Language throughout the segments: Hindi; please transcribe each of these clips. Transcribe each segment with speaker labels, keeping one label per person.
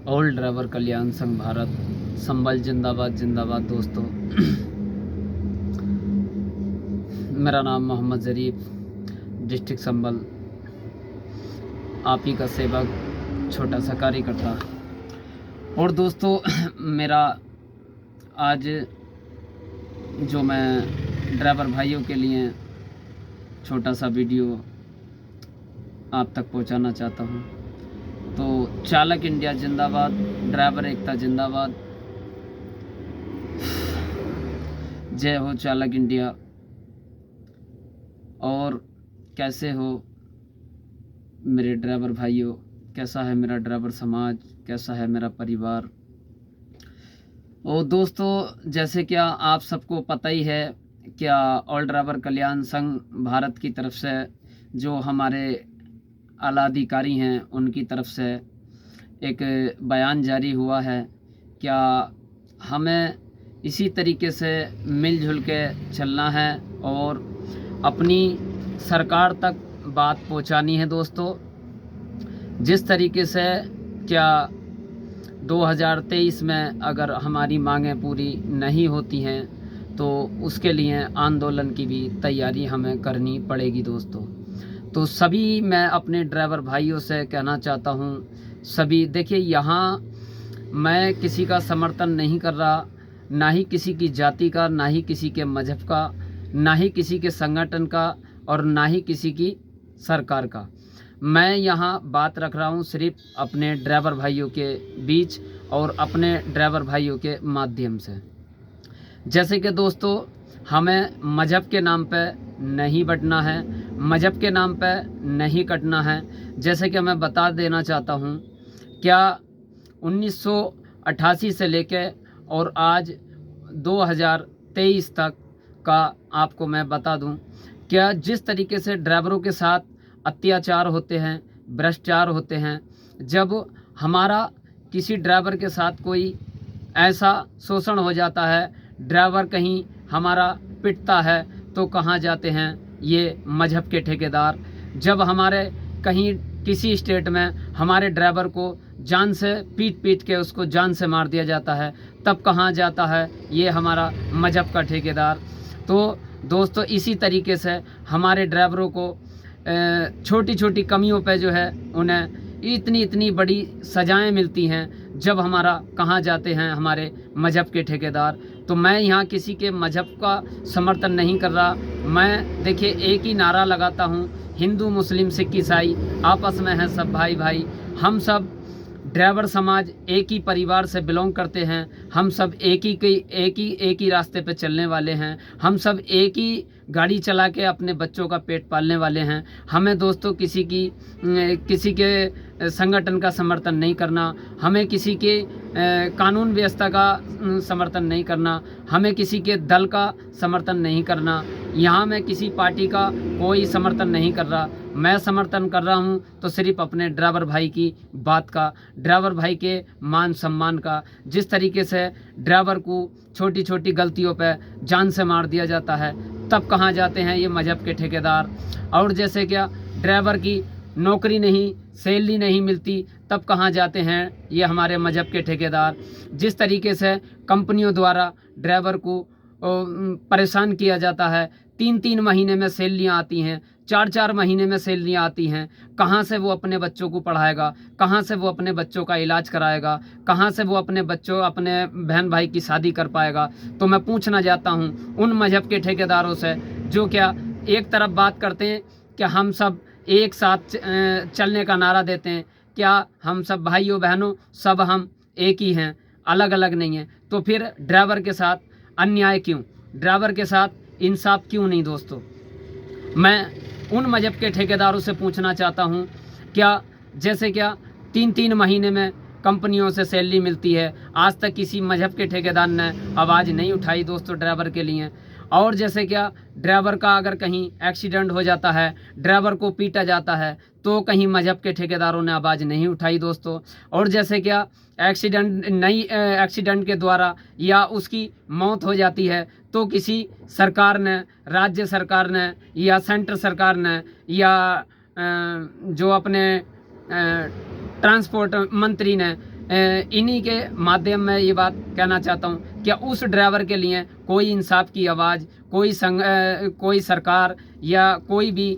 Speaker 1: ऑल ड्राइवर कल्याण संघ भारत संबल जिंदाबाद जिंदाबाद। दोस्तों मेरा नाम मोहम्मद ज़रीफ, डिस्ट्रिक्ट संबल, आप ही का सेवक, छोटा सा कार्यकर्ता। और दोस्तों मेरा आज जो मैं ड्राइवर भाइयों के लिए छोटा सा वीडियो आप तक पहुंचाना चाहता हूं। तो चालक इंडिया जिंदाबाद, ड्राइवर एकता जिंदाबाद। जय हो चालक इंडिया। और कैसे हो मेरे ड्राइवर भाइयों, कैसा है मेरा ड्राइवर समाज, कैसा है मेरा परिवार। और दोस्तों जैसे क्या आप सबको पता ही है, क्या ऑल ड्राइवर कल्याण संघ भारत की तरफ से जो हमारे आला अधिकारी हैं उनकी तरफ से एक बयान जारी हुआ है। क्या हमें इसी तरीके से मिलजुल के चलना है और अपनी सरकार तक बात पहुंचानी है। दोस्तों जिस तरीके से क्या 2023 में अगर हमारी मांगें पूरी नहीं होती हैं तो उसके लिए आंदोलन की भी तैयारी हमें करनी पड़ेगी। दोस्तों तो सभी मैं अपने ड्राइवर भाइयों से कहना चाहता हूं, सभी देखिए, यहाँ मैं किसी का समर्थन नहीं कर रहा, ना ही किसी की जाति का, ना ही किसी के मजहब का, ना ही किसी के संगठन का और ना ही किसी की सरकार का। मैं यहाँ बात रख रहा हूँ सिर्फ अपने ड्राइवर भाइयों के बीच और अपने ड्राइवर भाइयों के माध्यम से। जैसे कि दोस्तों हमें मजहब के नाम पे नहीं बंटना है, मजहब के नाम पे नहीं कटना है। जैसे कि मैं बता देना चाहता हूँ, क्या 1988 से लेके और आज 2023 तक का आपको मैं बता दूं, क्या जिस तरीके से ड्राइवरों के साथ अत्याचार होते हैं, भ्रष्टाचार होते हैं, जब हमारा किसी ड्राइवर के साथ कोई ऐसा शोषण हो जाता है, ड्राइवर कहीं हमारा पिटता है तो कहाँ जाते हैं ये मजहब के ठेकेदार। जब हमारे कहीं किसी स्टेट में हमारे ड्राइवर को जान से पीट के उसको जान से मार दिया जाता है, तब कहाँ जाता है ये हमारा मजहब का ठेकेदार। तो दोस्तों इसी तरीके से हमारे ड्राइवरों को छोटी छोटी कमियों पे जो है उन्हें इतनी बड़ी सजाएं मिलती हैं, जब हमारा कहाँ जाते हैं हमारे मजहब के ठेकेदार। तो मैं यहाँ किसी के मजहब का समर्थन नहीं कर रहा। मैं देखिए एक ही नारा लगाता हूँ, हिंदू मुस्लिम सिख ईसाई आपस में हैं सब भाई भाई। हम सब ड्राइवर समाज एक ही परिवार से बिलोंग करते हैं, हम सब एक ही रास्ते पे चलने वाले हैं, हम सब एक ही गाड़ी चला के अपने बच्चों का पेट पालने वाले हैं। हमें दोस्तों किसी के संगठन का समर्थन नहीं करना, हमें किसी के कानून व्यवस्था का समर्थन नहीं करना, हमें किसी के दल का समर्थन नहीं करना। यहाँ मैं किसी पार्टी का कोई समर्थन नहीं कर रहा। मैं समर्थन कर रहा हूँ तो सिर्फ अपने ड्राइवर भाई की बात का, ड्राइवर भाई के मान सम्मान का। जिस तरीके से ड्राइवर को छोटी छोटी गलतियों पे जान से मार दिया जाता है, तब कहाँ जाते हैं ये मजहब के ठेकेदार। और जैसे क्या ड्राइवर की नौकरी नहीं, सैलरी नहीं मिलती, तब कहाँ जाते हैं ये हमारे मजहब के ठेकेदार। जिस तरीके से कंपनियों द्वारा ड्राइवर को परेशान किया जाता है, 3 महीने में सैलरियाँ आती हैं, 4 महीने में सैलरियाँ आती हैं, कहाँ से वो अपने बच्चों को पढ़ाएगा, कहाँ से वो अपने बच्चों का इलाज कराएगा, कहाँ से वो अपने बहन भाई की शादी कर पाएगा। तो मैं पूछना चाहता हूँ उन मजहब के ठेकेदारों से जो क्या एक तरफ बात करते हैं कि हम सब एक साथ चलने का नारा देते हैं, क्या हम सब भाइयों बहनों सब हम एक ही हैं, अलग अलग नहीं हैं, तो फिर ड्राइवर के साथ अन्याय क्यों, ड्राइवर के साथ इंसाफ क्यों नहीं। दोस्तों मैं उन मजहब के ठेकेदारों से पूछना चाहता हूं, क्या जैसे क्या 3 महीने में कंपनियों से सैलरी मिलती है, आज तक किसी मजहब के ठेकेदार ने आवाज़ नहीं उठाई दोस्तों ड्राइवर के लिए। और जैसे क्या ड्राइवर का अगर कहीं एक्सीडेंट हो जाता है, ड्राइवर को पीटा जाता है, तो कहीं मजहब के ठेकेदारों ने आवाज़ नहीं उठाई दोस्तों। और जैसे क्या एक्सीडेंट के द्वारा या उसकी मौत हो जाती है, तो किसी सरकार ने, राज्य सरकार ने या सेंटर सरकार ने या जो अपने ट्रांसपोर्ट मंत्री ने इन्हीं के माध्यम में ये बात कहना चाहता हूँ, क्या उस ड्राइवर के लिए कोई इंसाफ की आवाज़, कोई सरकार या कोई भी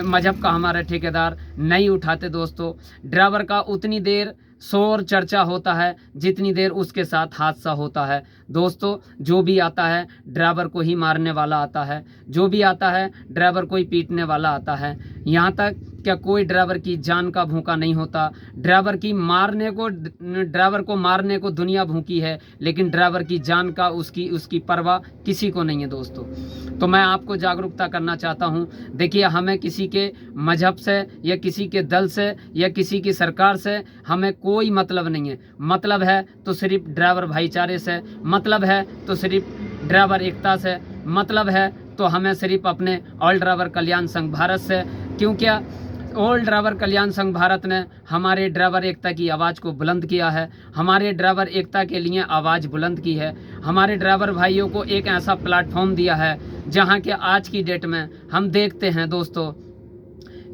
Speaker 1: मजहब का हमारा ठेकेदार नहीं उठाते। दोस्तों, ड्राइवर का उतनी देर शोर चर्चा होता है जितनी देर उसके साथ हादसा होता है। दोस्तों, जो भी आता है ड्राइवर को ही मारने वाला आता है, जो भी आता है ड्राइवर को ही पीटने वाला आता है। यहाँ तक क्या कोई ड्राइवर की जान का भूखा नहीं होता। ड्राइवर को मारने को दुनिया भूखी है, लेकिन ड्राइवर की जान का उसकी परवाह किसी को नहीं है। दोस्तों, तो मैं आपको जागरूकता करना चाहता हूँ। देखिए, हमें किसी के मजहब से या किसी के दल से या किसी की सरकार से हमें कोई मतलब नहीं है। मतलब है तो सिर्फ ड्राइवर भाईचारे से, मतलब है तो सिर्फ ड्राइवर एकता से, मतलब है तो हमें सिर्फ अपने ऑल ड्राइवर कल्याण संघ भारत से। क्योंकि ऑल ड्राइवर कल्याण संघ भारत ने हमारे ड्राइवर एकता की आवाज़ को बुलंद किया है, हमारे ड्राइवर एकता के लिए आवाज़ बुलंद की है, हमारे ड्राइवर भाइयों को एक ऐसा प्लेटफॉर्म दिया है जहां के आज की डेट में हम देखते हैं दोस्तों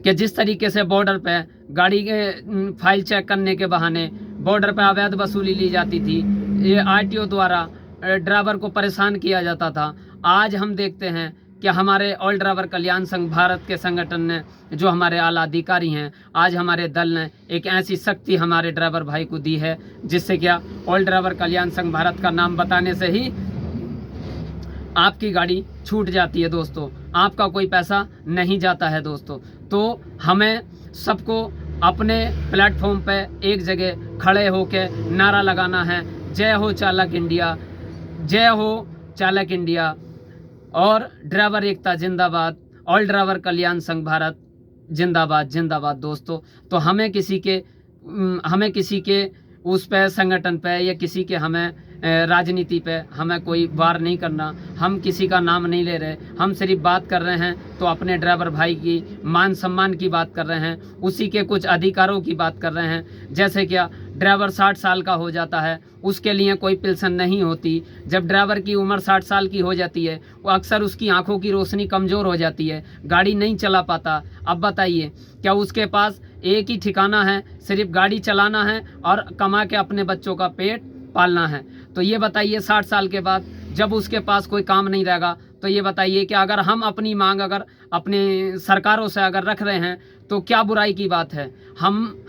Speaker 1: कि जिस तरीके से बॉर्डर पे गाड़ी के फाइल चेक करने के बहाने बॉर्डर पे अवैध वसूली ली जाती थी, ये आरटीओ द्वारा ड्राइवर को परेशान किया जाता था। आज हम देखते हैं कि हमारे ऑल ड्राइवर कल्याण संघ भारत के संगठन ने, जो हमारे आला अधिकारी हैं, आज हमारे दल ने एक ऐसी शक्ति हमारे ड्राइवर भाई को दी है जिससे क्या ऑल ड्राइवर कल्याण संघ भारत का नाम बताने से ही आपकी गाड़ी छूट जाती है। दोस्तों, आपका कोई पैसा नहीं जाता है। दोस्तों, तो हमें सबको अपने प्लेटफॉर्म पे एक जगह खड़े होकर नारा लगाना है, जय हो चालक इंडिया, जय हो चालक इंडिया, और ड्राइवर एकता जिंदाबाद, ऑल ड्राइवर कल्याण संघ भारत जिंदाबाद जिंदाबाद। दोस्तों, तो हमें किसी के उस पे संगठन पे या किसी के हमें राजनीति पे हमें कोई वार नहीं करना। हम किसी का नाम नहीं ले रहे, हम सिर्फ बात कर रहे हैं तो अपने ड्राइवर भाई की मान सम्मान की बात कर रहे हैं, उसी के कुछ अधिकारों की बात कर रहे हैं। जैसे क्या ड्राइवर 60 साल का हो जाता है, उसके लिए कोई पेंशन नहीं होती। जब ड्राइवर की उम्र 60 साल की हो जाती है, वो अक्सर उसकी आंखों की रोशनी कमज़ोर हो जाती है, गाड़ी नहीं चला पाता। अब बताइए, क्या उसके पास एक ही ठिकाना है, सिर्फ गाड़ी चलाना है और कमा के अपने बच्चों का पेट पालना है? तो ये बताइए, 60 साल के बाद जब उसके पास कोई काम नहीं रहेगा, तो ये बताइए कि अगर हम अपनी मांग अगर अपने सरकारों से अगर रख रहे हैं तो क्या बुराई की बात है?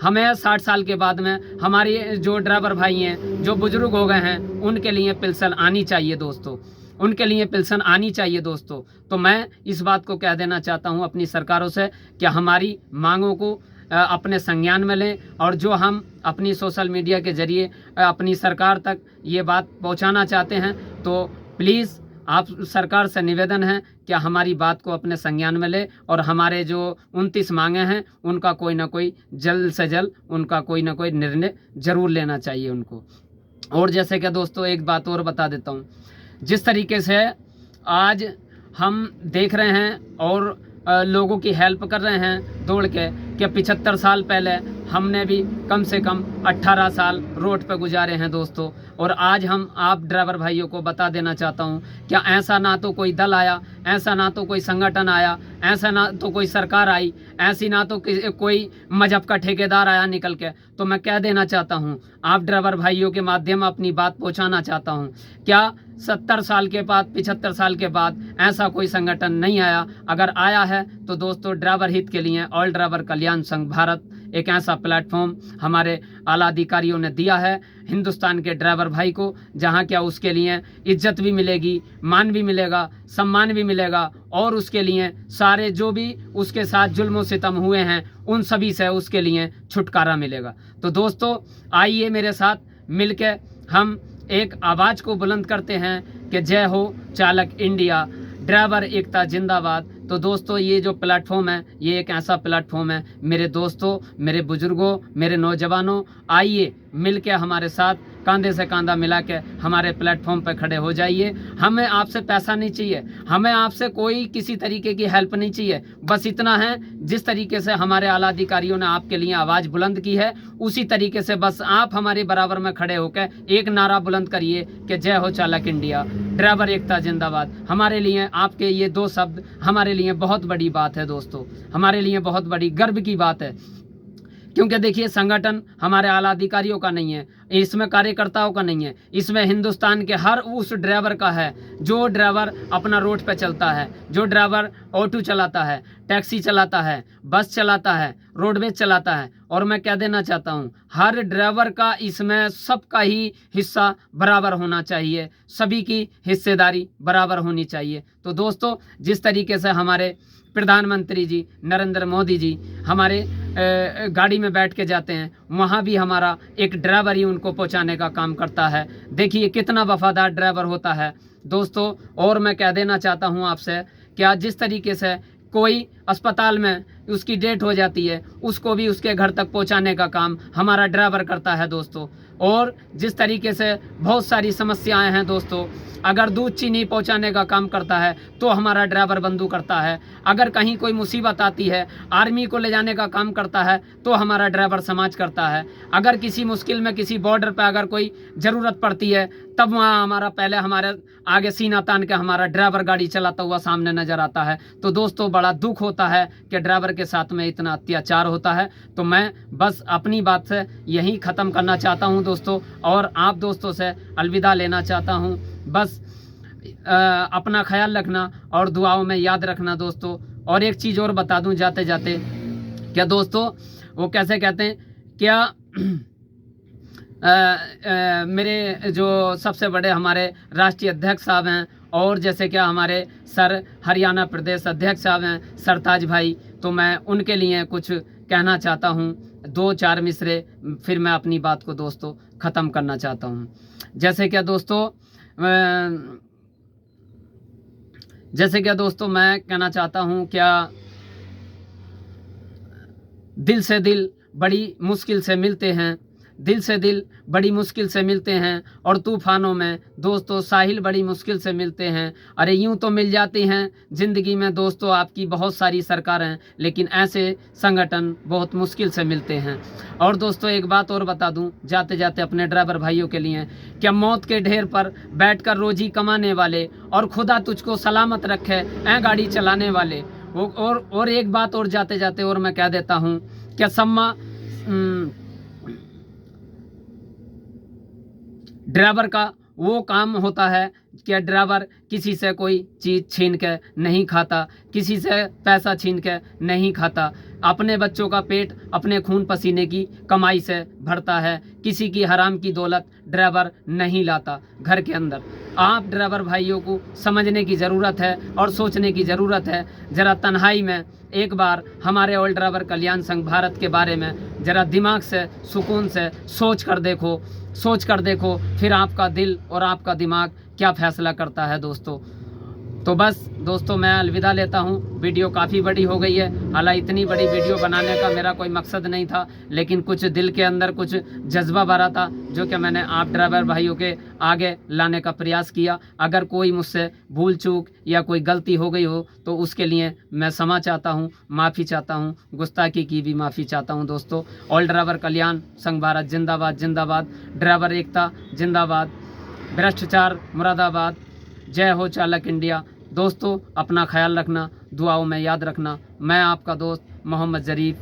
Speaker 1: हमें 60 साल के बाद में हमारे जो ड्राइवर भाई हैं, जो बुजुर्ग हो गए हैं, उनके लिए पेंशन आनी चाहिए। दोस्तों, उनके लिए पेंशन आनी चाहिए। दोस्तों, तो मैं इस बात को कह देना चाहता हूं अपनी सरकारों से कि हमारी मांगों को अपने संज्ञान में लें, और जो हम अपनी सोशल मीडिया के जरिए अपनी सरकार तक ये बात पहुंचाना चाहते हैं, तो प्लीज़ आप सरकार से निवेदन है कि हमारी बात को अपने संज्ञान में ले, और हमारे जो 29 मांगे हैं उनका कोई ना कोई जल्द से जल्द उनका कोई ना कोई निर्णय ज़रूर लेना चाहिए उनको। और जैसे कि दोस्तों, एक बात और बता देता हूँ, जिस तरीके से आज हम देख रहे हैं और लोगों की हेल्प कर रहे हैं दौड़ के, कि 75 साल पहले हमने भी कम से कम 18 साल रोड पे गुजारे हैं। दोस्तों, और आज आप ड्राइवर भाइयों को बता देना चाहता हूँ, क्या ऐसा ना तो कोई दल आया, ऐसा ना तो कोई संगठन आया, ऐसा ना तो कोई सरकार आई, ऐसी ना तो कोई मजहब का ठेकेदार आया निकल के। तो मैं कह देना चाहता हूँ, आप ड्राइवर भाइयों के माध्यम अपनी बात पहुँचाना चाहता हूँ, क्या 70 साल के बाद, 75 साल के बाद ऐसा कोई संगठन नहीं आया? अगर आया है तो दोस्तों, ड्राइवर हित के लिए ऑल ड्राइवर कल्याण संघ भारत एक ऐसा प्लेटफॉर्म हमारे आला अधिकारियों ने दिया है हिंदुस्तान के ड्राइवर भाई को, जहां क्या उसके लिए इज्जत भी मिलेगी, मान भी मिलेगा, सम्मान भी मिलेगा, और उसके लिए सारे जो भी उसके साथ जुल्म सितम हुए हैं उन सभी से उसके लिए छुटकारा मिलेगा। तो दोस्तों, आइए मेरे साथ मिलके हम एक आवाज़ को बुलंद करते हैं कि जय हो चालक इंडिया, ड्राइवर एकता जिंदाबाद। तो दोस्तों, ये जो प्लेटफॉर्म है, ये एक ऐसा प्लेटफॉर्म है मेरे दोस्तों, मेरे बुजुर्गों, मेरे नौजवानों, आइए मिलके हमारे साथ कंधे से कंधा मिला के हमारे प्लेटफॉर्म पर खड़े हो जाइए। हमें आपसे पैसा नहीं चाहिए, हमें आपसे कोई किसी तरीके की हेल्प नहीं चाहिए, बस इतना है, जिस तरीके से हमारे आला अधिकारियों ने आपके लिए आवाज़ बुलंद की है, उसी तरीके से बस आप हमारे बराबर में खड़े होकर एक नारा बुलंद करिए कि जय हो चालक इंडिया, ड्राइवर एकता जिंदाबाद। हमारे लिए आपके ये 2 शब्द हमारे लिए बहुत बड़ी बात है। दोस्तों, हमारे लिए बहुत बड़ी गर्व की बात है क्योंकि देखिए संगठन हमारे आला अधिकारियों का नहीं है, इसमें कार्यकर्ताओं का नहीं है, इसमें हिंदुस्तान के हर उस ड्राइवर का है जो ड्राइवर अपना रोड पे चलता है, जो ड्राइवर ऑटो चलाता है, टैक्सी चलाता है, बस चलाता है, रोडवेज चलाता है। और मैं कह देना चाहता हूँ हर ड्राइवर का इसमें सबका ही हिस्सा बराबर होना चाहिए, सभी की हिस्सेदारी बराबर होनी चाहिए। तो दोस्तों जिस तरीके से हमारे प्रधानमंत्री जी नरेंद्र मोदी जी हमारे गाड़ी में बैठ के जाते हैं, वहाँ भी हमारा एक ड्राइवर ही उनको पहुँचाने का काम करता है। देखिए कितना वफादार ड्राइवर होता है दोस्तों। और मैं कह देना चाहता हूँ आपसे क्या जिस तरीके से कोई अस्पताल में उसकी डेट हो जाती है, उसको भी उसके घर तक पहुंचाने का काम हमारा ड्राइवर करता है दोस्तों। और जिस तरीके से बहुत सारी समस्याएं हैं दोस्तों, अगर दूध चीनी पहुंचाने का काम करता है तो हमारा ड्राइवर बंधु करता है। अगर कहीं कोई मुसीबत आती है, आर्मी को ले जाने का काम करता है तो हमारा ड्राइवर समाज करता है। अगर किसी मुश्किल में किसी बॉर्डर पर अगर कोई ज़रूरत पड़ती है तब वहाँ हमारा पहले हमारे आगे सीना तान के हमारा ड्राइवर गाड़ी चलाता हुआ सामने नज़र आता है। तो दोस्तों बड़ा दुख होता है कि ड्राइवर के साथ में इतना अत्याचार होता है। तो मैं बस अपनी बात से यही ख़त्म करना चाहता हूँ दोस्तों, और आप दोस्तों से अलविदा लेना चाहता हूँ। बस अपना ख्याल रखना और दुआओं में याद रखना दोस्तों। और एक चीज़ और बता दूं जाते जाते, क्या दोस्तों वो कैसे कहते हैं क्या मेरे जो सबसे बड़े हमारे राष्ट्रीय अध्यक्ष साहब हैं, और जैसे क्या हमारे सर हरियाणा प्रदेश अध्यक्ष साहब हैं सरताज भाई, तो मैं उनके लिए कुछ कहना चाहता हूँ, 2-4 मिसरे, फिर मैं अपनी बात को दोस्तों ख़त्म करना चाहता हूँ। जैसे क्या दोस्तों मैं कहना चाहता हूँ क्या दिल से दिल बड़ी मुश्किल से मिलते हैं, दिल से दिल बड़ी मुश्किल से मिलते हैं, और तूफ़ानों में दोस्तों साहिल बड़ी मुश्किल से मिलते हैं। अरे यूं तो मिल जाती हैं ज़िंदगी में दोस्तों आपकी बहुत सारी सरकारें, लेकिन ऐसे संगठन बहुत मुश्किल से मिलते हैं। और दोस्तों एक बात और बता दूं जाते जाते अपने ड्राइवर भाइयों के लिए, क्या मौत के ढेर पर बैठकर रोजी कमाने वाले और खुदा तुझको सलामत रखे ऐ गाड़ी चलाने वाले। और एक बात और जाते जाते और मैं कह देता हूँ, क्या सम्मा ड्राइवर का वो काम होता है कि ड्राइवर किसी से कोई चीज़ छीन के नहीं खाता, किसी से पैसा छीन के नहीं खाता, अपने बच्चों का पेट अपने खून पसीने की कमाई से भरता है। किसी की हराम की दौलत ड्राइवर नहीं लाता घर के अंदर। आप ड्राइवर भाइयों को समझने की ज़रूरत है और सोचने की ज़रूरत है। ज़रा तन्हाई में एक बार हमारे ऑल ड्राइवर कल्याण संघ भारत के बारे में ज़रा दिमाग से सुकून से सोच कर देखो, फिर आपका दिल और आपका दिमाग क्या फैसला करता है दोस्तों। तो बस दोस्तों मैं अलविदा लेता हूँ। वीडियो काफ़ी बड़ी हो गई है, हालांकि इतनी बड़ी वीडियो बनाने का मेरा कोई मकसद नहीं था, लेकिन कुछ दिल के अंदर कुछ जज्बा भरा था जो कि मैंने आप ड्राइवर भाइयों के आगे लाने का प्रयास किया। अगर कोई मुझसे भूल चूक या कोई गलती हो गई हो तो उसके लिए मैं क्षमा चाहता हूँ, माफ़ी चाहता हूँ, गुस्ताखी की भी माफ़ी चाहता हूँ दोस्तों। ऑल ड्राइवर कल्याण संघ भारत जिंदाबाद जिंदाबाद, ड्राइवर एकता जिंदाबाद, भ्रष्टाचार मुरादाबाद, जय हो चालक इंडिया। दोस्तों अपना ख्याल रखना, दुआओं में याद रखना। मैं आपका दोस्त मोहम्मद ज़रीफ़